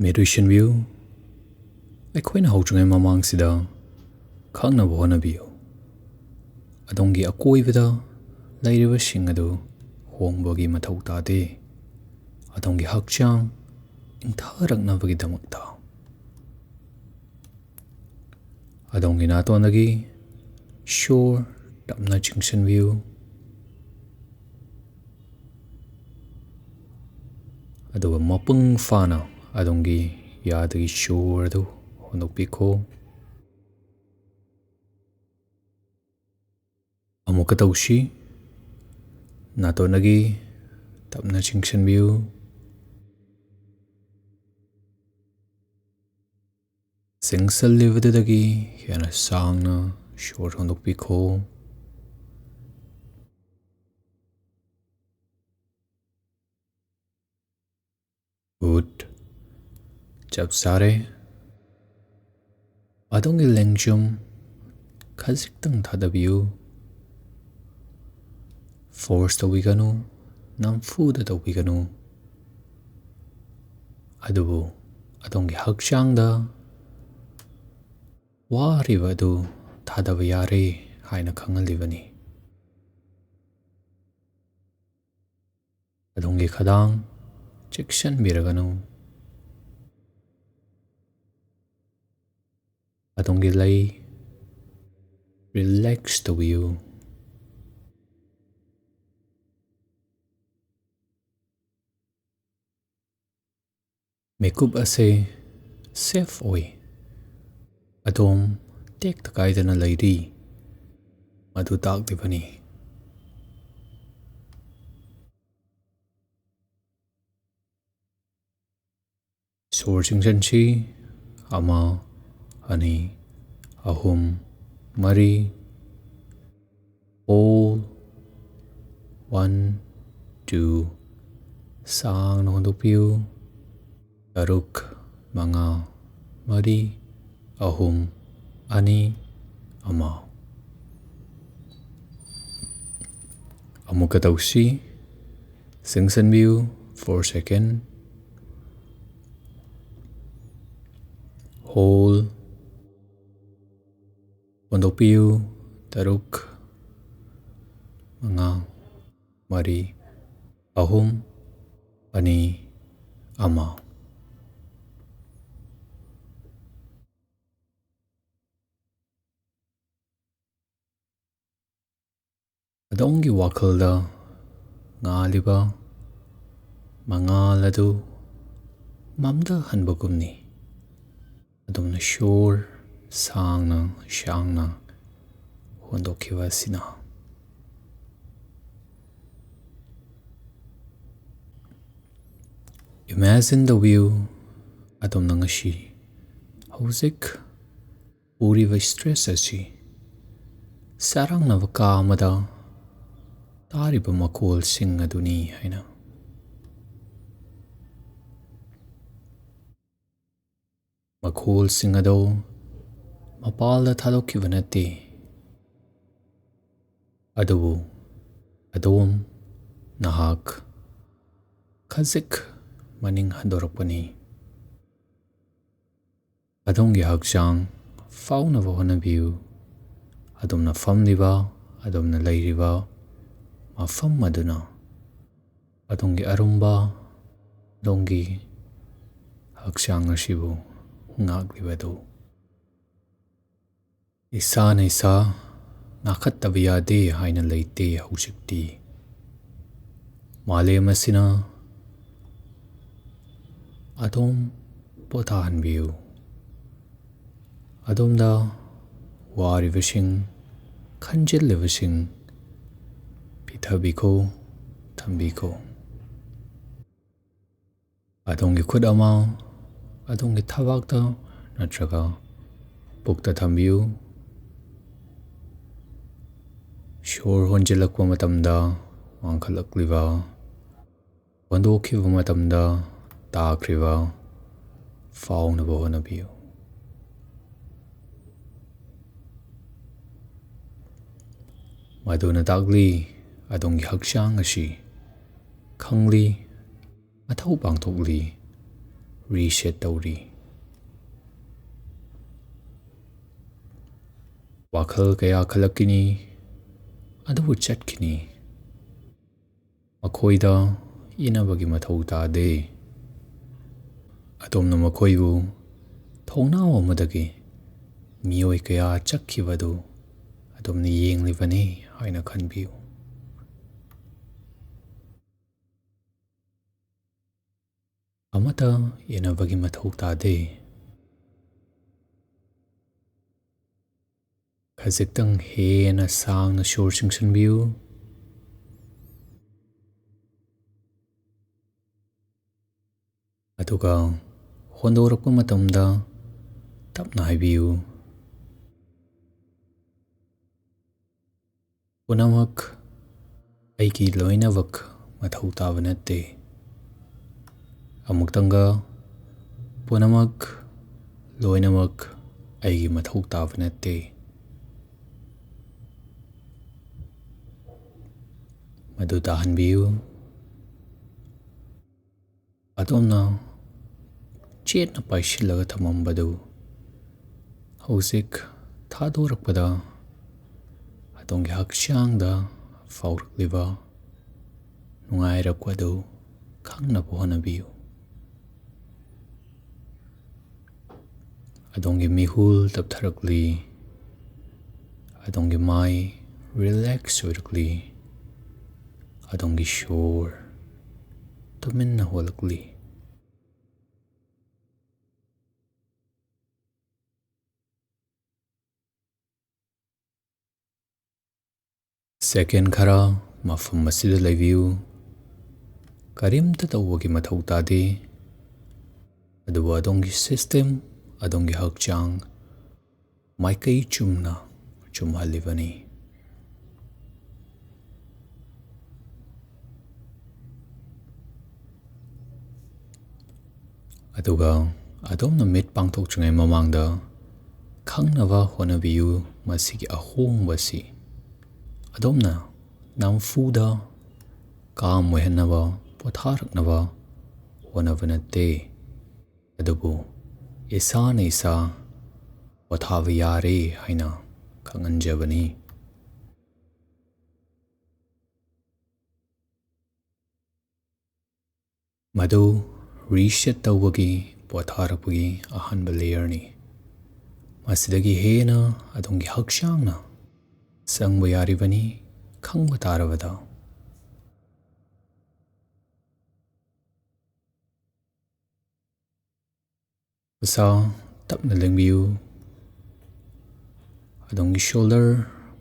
ꯃꯦꯗꯤꯁꯟꯕꯤꯌꯨ ꯑꯩꯈꯣꯏꯅ ꯍꯧꯗ꯭ꯔꯤꯉꯩ ꯃꯃꯥꯡꯁꯤꯗ ꯈꯪꯅꯕ ꯍꯣꯠꯅꯕꯤꯌꯨ ꯑꯗꯣꯝꯒꯤ ꯑꯀꯣꯏꯕꯗ ꯂꯩꯔꯤꯕꯁꯤꯡ ꯑꯗꯨ ꯍꯣꯡꯕꯒꯤ ꯃꯊꯧ ꯇꯥꯗꯦ ꯑꯗꯣꯝꯒꯤ ꯍꯛꯆꯥꯡ ꯏꯪꯊꯔꯛꯅꯕꯒꯤꯗꯃꯛꯇ ꯑꯗꯣꯝꯒꯤ ꯅꯥꯇꯣꯟꯗꯒꯤ ꯁꯣꯔ ꯇꯞꯅ ꯆꯤꯡꯁꯤꯟꯕꯤꯌꯨ ꯑꯗꯨꯒ ꯃꯄꯨꯡ ꯐꯥꯅ ꯑꯗꯣꯝꯒꯤ ꯌꯥꯗꯒꯤ ꯁꯣꯔ ꯑꯗꯨ ꯍꯣꯟꯗꯣꯛꯄꯤꯈꯣ ꯑꯃꯨꯛꯀ ꯇꯧꯁꯤ ꯅꯥꯇꯣꯟꯗꯒꯤ ꯇꯞꯅ ꯆꯤꯡꯁꯤꯟꯕꯤꯌꯨ ꯆꯤꯡꯁꯤꯜꯂꯤꯕꯗꯨꯗꯒꯤ ꯍꯦꯟꯅ ꯁꯥꯡꯅ ꯁꯣꯔ ꯍꯣꯟꯗꯣꯛꯄꯤꯈꯣ ꯒꯨꯗ ꯆꯞ ꯆꯥꯔꯦ ꯑꯗꯣꯝꯒꯤ ꯂꯦꯡꯖꯨꯝ ꯈꯖꯤꯛꯇꯪ ꯊꯥꯗꯕꯤꯌꯨ ꯐꯣꯔꯁ ꯇꯧꯕꯤꯒꯅꯨ ꯅꯝꯐꯨꯗ ꯇꯧꯕꯤꯒꯅꯨ ꯑꯗꯨꯕꯨ ꯑꯗꯣꯝꯒꯤ ꯍꯛꯆꯥꯡꯗ ꯋꯥꯔꯤꯕ ꯑꯗꯨ ꯊꯥꯗꯕ ꯌꯥꯔꯦ ꯍꯥꯏꯅ ꯈꯪꯍꯜꯂꯤꯕꯅꯤ ꯑꯗꯣꯝꯒꯤ ꯈꯗꯥꯡ ꯆꯦꯛꯁꯤꯟꯕꯤꯔꯒꯅꯨ ꯑꯗꯣꯝꯒꯤ ꯂꯩ ꯔꯤꯂꯦꯛꯁ ꯇꯧꯕꯤꯌꯨ ꯃꯤꯀꯨꯞ ꯑꯁꯤ ꯁꯦꯐ ꯑꯣꯏ ꯑꯗꯣꯝ ꯇꯦꯛꯇ ꯀꯥꯏꯗꯅ ꯂꯩꯔꯤ ꯃꯗꯨ ꯇꯥꯛꯂꯤꯕꯅꯤ ꯁꯣꯔ ꯆꯤꯡꯁꯤꯟꯁꯤ 1 2 3 4 ꯍꯣꯜ 1 2 ꯁꯥꯡꯅ ꯍꯣꯟꯗꯣꯛꯄꯤꯌꯨ 6 5 4 3 2 1 ꯑꯃꯨꯛꯀ ꯇꯧꯁꯤ ꯆꯤꯡꯁꯤꯟꯕꯤꯌꯨ 4 ꯁꯦꯀꯦꯟ ꯍꯣꯜ ꯍꯣꯟꯗꯣꯛꯄꯤꯌꯨ 6 5 4 3 2 1 ꯑꯗꯣꯝꯒꯤ ꯋꯥꯈꯜꯗ ꯉꯥꯜꯂꯤꯕ ꯃꯉꯥꯜ ꯑꯗꯨ ꯃꯝꯊꯍꯟꯕꯒꯨꯝꯅꯤ ꯑꯗꯣꯝꯅ ꯁꯣꯔ ꯁꯥꯡꯅ ꯁꯥꯡꯅ ꯍꯣꯟꯗꯣꯛꯈꯤꯕ ꯑꯁꯤꯅ ꯏꯃꯦꯖꯤꯟ ꯇꯧꯕꯤꯌꯨ ꯑꯗꯣꯝꯅ ꯉꯁꯤ ꯍꯧꯖꯤꯛ ꯎꯔꯤꯕ ꯁ꯭ꯇ꯭ꯔꯦꯁ ꯑꯁꯤ ꯆꯔꯥꯡꯅꯕ ꯀꯥ ꯑꯃꯗ ꯇꯥꯔꯤꯕ ꯃꯈꯣꯜꯁꯤꯡ ꯑꯗꯨꯅꯤ ꯍꯥꯏꯅ ꯃꯈꯣꯜꯁꯤꯡ ꯑꯗꯨ ꯃꯄꯥꯟꯗ ꯊꯥꯗꯣꯛꯈꯤꯕ ꯅꯠꯇꯦ ꯑꯗꯨꯕꯨ ꯑꯗꯣꯝ ꯅꯍꯥꯛ ꯈꯖꯤꯛ ꯃꯅꯤꯡ ꯍꯟꯗꯣꯔꯛꯄꯅꯤ ꯑꯗꯣꯝꯒꯤ ꯍꯛꯆꯥꯡ ꯐꯥꯎꯅꯕ ꯍꯣꯠꯅꯕꯤꯌꯨ ꯑꯗꯣꯝꯅ ꯐꯝꯂꯤꯕ ꯑꯗꯣꯝꯅ ꯂꯩꯔꯤꯕ ꯃꯐꯝ ꯑꯗꯨꯅ ꯑꯗꯣꯝꯒꯤ ꯑꯔꯨꯝꯕ ꯑꯗꯣꯝꯒꯤ ꯍꯛꯆꯥꯡ ꯑꯁꯤꯕꯨ ꯉꯥꯛꯂꯤꯕꯗꯨ ꯏꯁꯥꯅ ꯏꯁꯥ ꯉꯥꯛꯈꯠꯇꯕ ꯌꯥꯗꯦ ꯍꯥꯏꯅ ꯂꯩꯇꯦ ꯍꯧꯖꯤꯛꯇꯤ ꯃꯥꯂꯦꯝ ꯑꯁꯤꯅ ꯑꯗꯣꯝ ꯄꯣꯊꯥꯍꯟꯕꯤꯌꯨ ꯑꯗꯣꯝꯗ ꯋꯥꯔꯤꯕꯁꯤꯡ ꯈꯟꯖꯤꯜꯂꯤꯕꯁꯤꯡ ꯄꯤꯊꯕꯤꯈꯣ ꯊꯝꯕꯤꯈꯣ ꯑꯗꯣꯝꯒꯤ ꯈꯨꯠ ꯑꯃ ꯑꯗꯣꯝꯒꯤ ꯊꯕꯥꯛꯇ ꯅꯠꯇ꯭ꯔꯒ ꯄꯨꯛꯇ ꯊꯝꯕꯤꯌꯨ ꯁꯣꯔ ꯍꯣꯟꯖꯤꯜꯂꯛꯄ ꯃꯇꯝꯗ ꯋꯥꯡꯈꯠꯂꯛꯂꯤꯕ ꯍꯣꯟꯗꯣꯛꯈꯤꯕ ꯃꯇꯝꯗ ꯇꯥꯈ꯭ꯔꯤꯕ ꯐꯥꯎꯅꯕ ꯍꯣꯠꯅꯕꯤꯌꯨ ꯃꯗꯨꯅ ꯇꯥꯛꯂꯤ ꯑꯗꯣꯝꯒꯤ ꯍꯛꯆꯥꯡ ꯑꯁꯤ ꯈꯪꯂꯤ ꯃꯊꯧ ꯄꯥꯡꯊꯣꯛꯂꯤ reset tawri. Wakhal kaya khalakini adubu chatkini. Makhoida inabagi mathau tade. Adomna makhoibu thongnao amadagi miyoi kaya chakkibadu adomna yenglibani haina khanbiu. Amata inabagi mathau tade. Khaziktang hena sangna shor singsanbiu. Aduga hondorakpa matamda tapna haibiu. Punamak aiki loinavak mathau taba natte. Amuktanga punamak loinamak aigi mathau taba natte. Madu dahanbiu. Adomna chetna paishilaga thamambadu hauzik thadorakpada adongi hakshangda faurakliba nungairakpadu khangnabu honabiu. Adongi mihul taptharakli, adongi mai relax oirakli, adongi shor tuminna holakli. Second khara mafam masida laibiu. Karimta tawagi mathau tade. Adubu adongi system, adongi hakchang maikai chumna chumhalibani. Aduga adomna mit pangthokchingai mamangda khangnaba honabiu masigi ahongbasi. Adomna namfuda kaam oihannaba potharaknaba honaba natte. Adubu isana isa pothaba yare haina khanganjabani. Madu reset tawagi potharakpagi ahanba layer ni. Masidagi hena adongi hakshangna sangba yaribani khangba tarabada. Usa tapna lengbiu. Adongi shoulder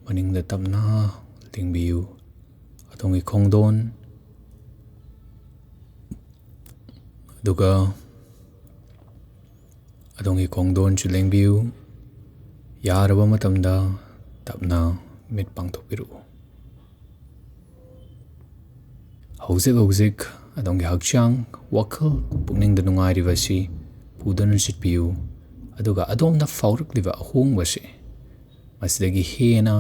maningda tapna lengbiu. Adongi khongdon. Aduga adongi khongdon chu lengbiu. Yaraba matamda tapna mit pangthokbiru. Hauzik adongi hakchang wakhal pukningda nungairibasi pudana sitpiu. Aduga adomna faurakliba ahongbasi masidagi hena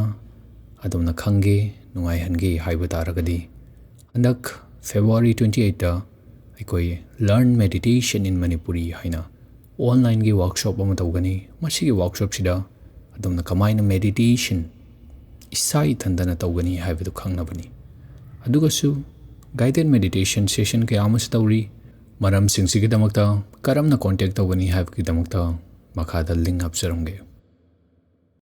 adomna khange nungaihange haiba taragadi handak February 28 da aikoi learn meditation in Manipuri haina online gi workshop ama tawgani. Masigi workshop sida adomna kamaina meditation isai thandana tawgani haibadu khangnabani. Adugasu guided meditation session kaya amas tawri. Maram singsigidamakta karamna contact tawgani haibagi damakta makhada link hapsaramge.